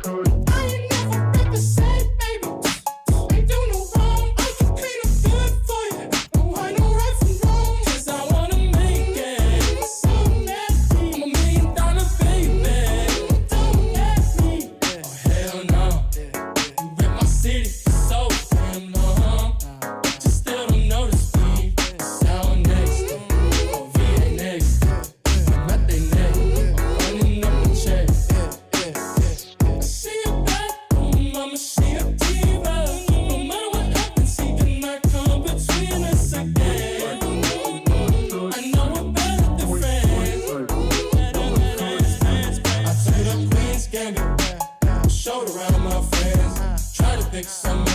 ain't never been the same, baby. Ain't do no wrong. I can clean up good for you. No, I know right from wrong. 'Cause I wanna make it. So nasty. I'm $1 million baby. Don't ask me. Oh hell no. You rip my city so damn long. Just still don't notice me. Sound next. Oh VA next. I'm at they neck. I'm running up the check. She a bad mama, she a diva. No matter what happens, he cannot come between us again. I know we're better than friends. I took the Queen's Gambit, showed around my friends. Tried to pick some